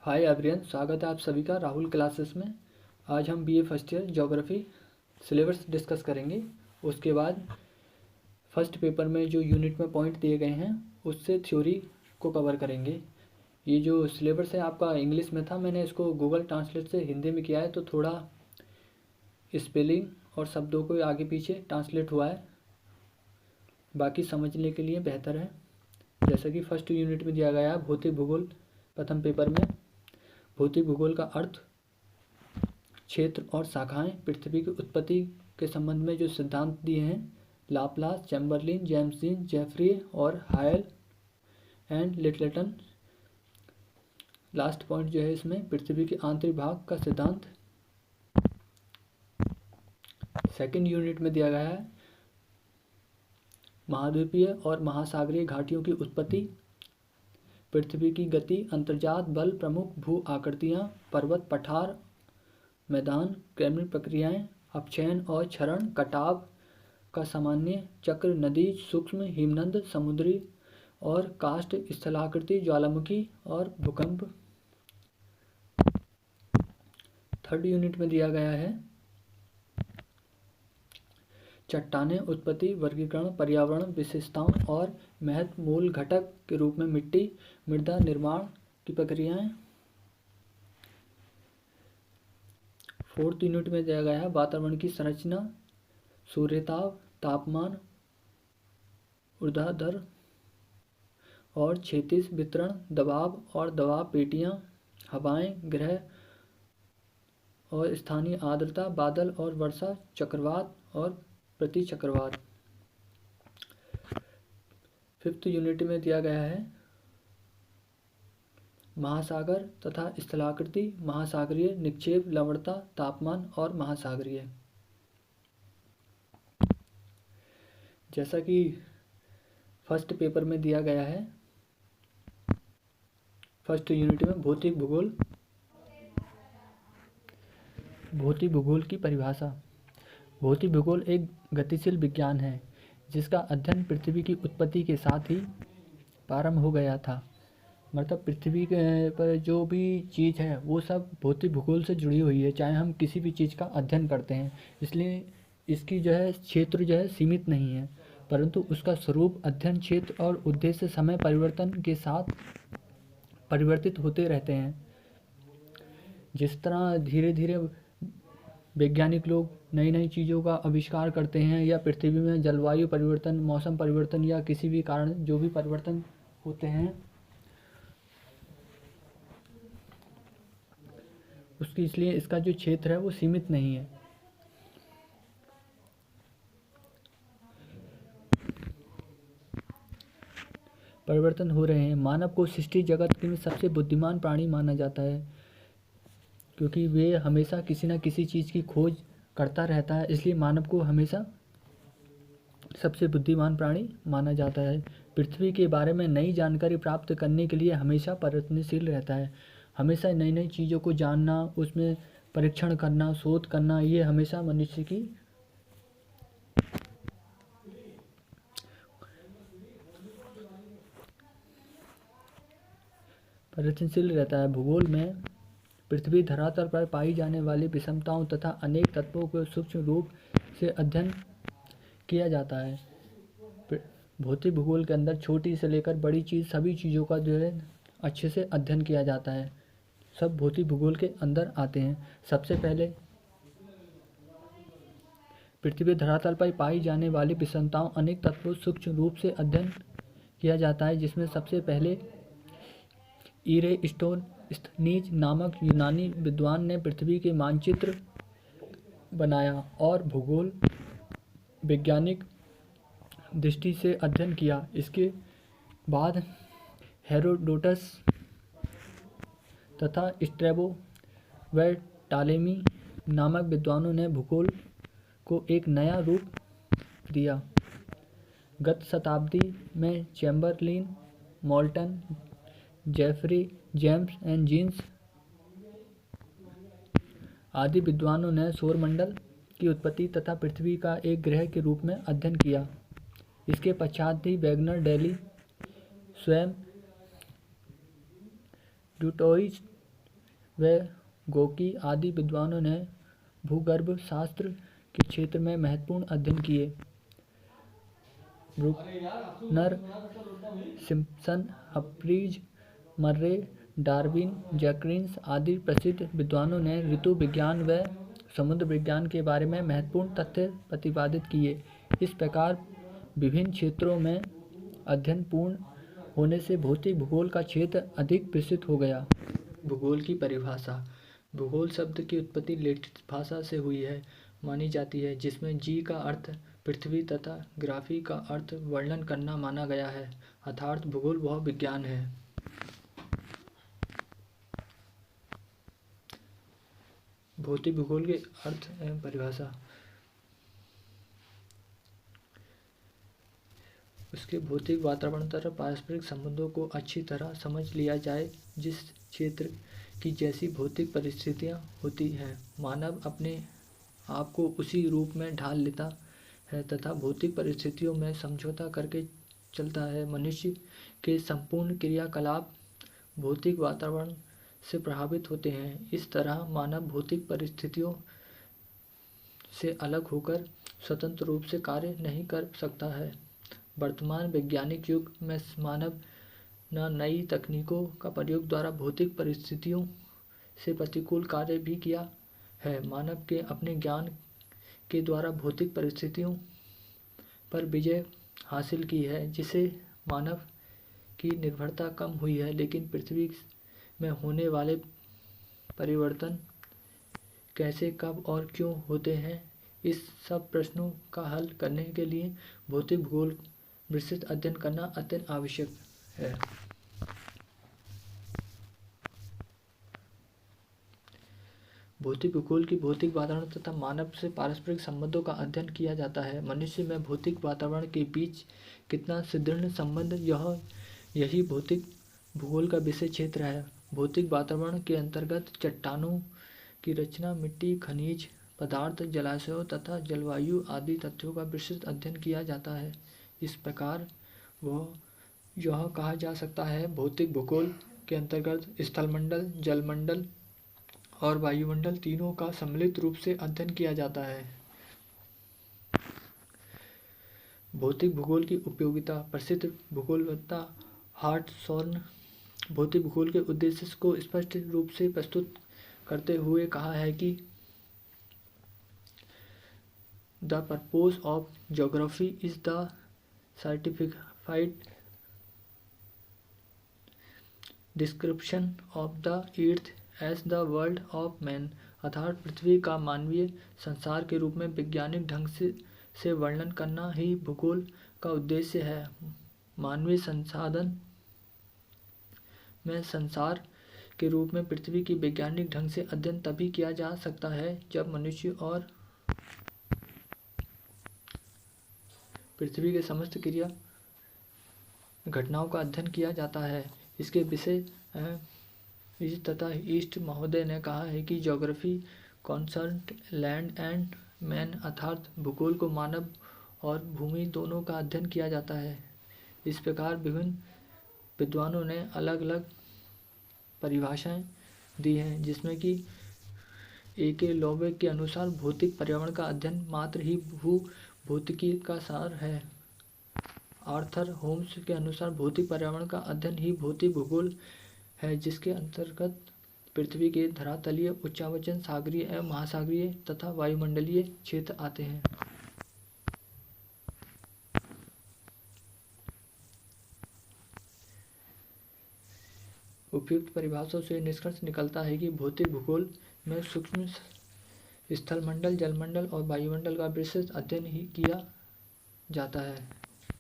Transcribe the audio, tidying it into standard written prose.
Hi everyone, स्वागत है आप सभी का राहुल क्लासेस में। आज हम BA first year geography syllabus discuss करेंगे। उसके बाद फर्स्ट पेपर में जो यूनिट में पॉइंट दिए गए हैं उससे थ्योरी को कवर करेंगे। ये जो सिलेबस है आपका इंग्लिश में था, मैंने इसको गूगल ट्रांसलेट से हिंदी में किया है, तो थोड़ा स्पेलिंग और शब्दों को आगे पीछे ट्रांसलेट हुआ है, बाकी समझने के लिए बेहतर है। जैसा कि फर्स्ट यूनिट में दिया गया है भौतिक भूगोल, प्रथम पेपर में भौतिक भूगोल का अर्थ, क्षेत्र और शाखाएं, पृथ्वी की उत्पत्ति के संबंध में जो सिद्धांत दिए हैं Laplace, Chamberlin, James Jean, Jeffrey और Hoyle and Lyttleton. Last point जो है इसमें पृथ्वी के आंतरिक भाग का सिद्धांत। सेकंड यूनिट में दिया गया है महाद्वीपीय और महासागरीय घाटियों की उत्पत्ति, पृथ्वी की गति, अंतर्जात बल, प्रमुख भू आकृतियाँ, पर्वत, पठार, मैदान, क्रमण प्रक्रियाएं, अपक्षयन और क्षरण, कटाव का सामान्य चक्र, नदी, सूक्ष्म हिमनद, समुद्री और काष्ठ स्थलाकृति, ज्वालामुखी और भूकंप। थर्ड यूनिट में दिया गया है चट्टानें, उत्पत्ति, वर्गीकरण, पर्यावरण विशेषताओं और महत्व, मूल घटक के रूप में मिट्टी, मृदा निर्माण की प्रक्रियाएं। फोर्थ यूनिट में दिया गया है वातावरण की संरचना, सूर्यताप, तापमान, ऊर्ध्वाधर और क्षैतिज वितरण, दबाव और दबाव पेटियां, हवाएं, ग्रह और स्थानीय आर्द्रता, बादल और वर्षा, चक्रवात और प्रति चक्रवात। फिफ्थ यूनिट में दिया गया है महासागर तथा स्थलाकृति, महासागरीय निक्षेप, लवणता, तापमान और महासागरीय। जैसा कि फर्स्ट पेपर में दिया गया है फर्स्ट यूनिट में भौतिक भूगोल की परिभाषा। भौतिक भूगोल एक गतिशील विज्ञान है जिसका अध्ययन पृथ्वी की उत्पत्ति के साथ ही प्रारंभ हो गया था। मतलब पृथ्वी के पर जो भी चीज़ है वो सब भौतिक भूगोल से जुड़ी हुई है, चाहे हम किसी भी चीज़ का अध्ययन करते हैं। इसलिए इसकी जो है क्षेत्र जो है सीमित नहीं है, परंतु उसका स्वरूप, अध्ययन क्षेत्र और उद्देश्य समय परिवर्तन के साथ परिवर्तित होते रहते हैं। जिस तरह धीरे धीरे वैज्ञानिक लोग नई नई चीज़ों का आविष्कार करते हैं, या पृथ्वी में जलवायु परिवर्तन, मौसम परिवर्तन या किसी भी कारण जो भी परिवर्तन होते हैं उसकी, इसलिए इसका जो क्षेत्र है वो सीमित नहीं है। परिवर्तन हो रहे हैं। मानव को सृष्टि जगत में सबसे बुद्धिमान प्राणी माना जाता है, क्योंकि वे हमेशा किसी न किसी चीज़ की खोज करता रहता है, इसलिए मानव को हमेशा सबसे बुद्धिमान प्राणी माना जाता है। पृथ्वी के बारे में नई जानकारी प्राप्त करने के लिए हमेशा प्रयत्नशील रहता है। हमेशा नई नई चीज़ों को जानना, उसमें परीक्षण करना, शोध करना, ये हमेशा मनुष्य की प्रयत्नशील रहता है। भूगोल में पृथ्वी धरातल पर पाई जाने वाली विषमताओं तथा अनेक तत्वों को सूक्ष्म रूप से अध्ययन किया जाता है। भौतिक भूगोल के अंदर छोटी से लेकर बड़ी चीज़, सभी चीज़ों का जो है अच्छे से अध्ययन किया जाता है। सब भौतिक भूगोल के अंदर आते हैं। सबसे पहले पृथ्वी धरातल पर पाई जाने वाली विषमताओं, अनेक तत्वों सूक्ष्म रूप से अध्ययन किया जाता है, जिसमें सबसे पहले इरेस्टोस्थनीज नामक यूनानी विद्वान ने पृथ्वी के मानचित्र बनाया और भूगोल वैज्ञानिक दृष्टि से अध्ययन किया। इसके बाद हेरोडोटस तथा स्ट्रैबो व टालेमी नामक विद्वानों ने भूगोल को एक नया रूप दिया। गत शताब्दी में Chamberlin, Moulton, Jeffrey, James and Jeans आदि विद्वानों ने सौरमंडल की उत्पत्ति तथा पृथ्वी का एक ग्रह के रूप में अध्ययन किया। इसके पश्चात ही वैगनर, डेली, स्वयं, ड्यूटोइस व गोकी आदि विद्वानों ने भूगर्भ शास्त्र के क्षेत्र में महत्वपूर्ण अध्ययन किए। ब्रुकनर, सिम्पसन, हम्फ्रीज, मर्रे, डार्विन, जैक्विस आदि प्रसिद्ध विद्वानों ने ऋतु विज्ञान व समुद्र विज्ञान के बारे में महत्वपूर्ण तथ्य प्रतिपादित किए। इस प्रकार विभिन्न क्षेत्रों में अध्ययन पूर्ण होने से भौतिक भूगोल का क्षेत्र अधिक विस्तृत हो गया। भूगोल की परिभाषा। भूगोल शब्द की उत्पत्ति लैटिन भाषा से हुई है मानी जाती है, जिसमें जी का अर्थ पृथ्वी तथा ग्राफी का अर्थ वर्णन करना माना गया है, अर्थात भूगोल वह विज्ञान है। भौतिक भूगोल के अर्थ एवं परिभाषा। उसके भौतिक वातावरण तथा पारस्परिक संबंधों को अच्छी तरह समझ लिया जाए। जिस क्षेत्र की जैसी भौतिक परिस्थितियां होती हैं, मानव अपने आप को उसी रूप में ढाल लेता है तथा भौतिक परिस्थितियों में समझौता करके चलता है। मनुष्य के संपूर्ण क्रियाकलाप भौतिक वातावरण से प्रभावित होते हैं। इस तरह मानव भौतिक परिस्थितियों से अलग होकर स्वतंत्र रूप से कार्य नहीं कर सकता है। वर्तमान वैज्ञानिक युग में मानव न नई तकनीकों का प्रयोग द्वारा भौतिक परिस्थितियों से प्रतिकूल कार्य भी किया है, मानव के अपने ज्ञान के द्वारा भौतिक परिस्थितियों पर विजय हासिल की है, जिससे मानव की निर्भरता कम हुई है। लेकिन पृथ्वी में होने वाले परिवर्तन कैसे, कब और क्यों होते हैं, इस सब प्रश्नों का हल करने के लिए भौतिक भूगोल विस्तृत अध्ययन करना अत्यंत आवश्यक है। भौतिक भूगोल की भौतिक वातावरण तथा मानव से पारस्परिक संबंधों का अध्ययन किया जाता है। मनुष्य में भौतिक वातावरण के बीच कितना सुदृढ़ संबंध, यही भौतिक भूगोल का विषय क्षेत्र है। भौतिक वातावरण के अंतर्गत चट्टानों की रचना, मिट्टी, खनिज पदार्थ, जलाशयों तथा जलवायु आदि तथ्यों का विस्तृत अध्ययन किया जाता है। इस प्रकार यह कहा जा सकता है, भौतिक भूगोल के अंतर्गत स्थलमंडल, जलमंडल और वायुमंडल तीनों का सम्मिलित रूप से अध्ययन किया जाता है। भौतिक भूगोल की उपयोगिता। प्रसिद्ध भूगोलवेत्ता हार्टशॉर्न भौतिक भूगोल के उद्देश्य को स्पष्ट रूप से प्रस्तुत करते हुए कहा है कि the purpose of geography is the scientific description of the earth as the world of man, अर्थात पृथ्वी का मानवीय संसार के रूप में वैज्ञानिक ढंग से वर्णन करना ही भूगोल का उद्देश्य है। मानवीय संसाधन में संसार के रूप में पृथ्वी की वैज्ञानिक ढंग से अध्ययन तभी किया जा सकता है जब मनुष्य और पृथ्वी के समस्त क्रिया घटनाओं का अध्ययन किया जाता है। इसके विषय तथा ईस्ट महोदय ने कहा है कि ज्योग्राफी कॉन्सर्न्ड लैंड एंड मैन, अर्थात भूगोल को मानव और भूमि दोनों का अध्ययन किया जाता है। इस प्रकार विभिन्न विद्वानों ने अलग अलग परिभाषाएं दी हैं, जिसमें कि A.K. लोवेक के अनुसार भौतिक पर्यावरण का अध्ययन मात्र ही भूभौतिकी का सार है। आर्थर होम्स के अनुसार भौतिक पर्यावरण का अध्ययन ही भौतिक भूगोल है, जिसके अंतर्गत पृथ्वी के धरातलीय, उच्चावचन, सागरीय एवं महासागरीय तथा वायुमंडलीय क्षेत्र आते हैं। उपयुक्त परिभाषाओं से निष्कर्ष निकलता है कि भौतिक भूगोल में सूक्ष्म स्थलमंडल, जलमंडल और वायुमंडल का विस्तृत अध्ययन ही किया जाता है।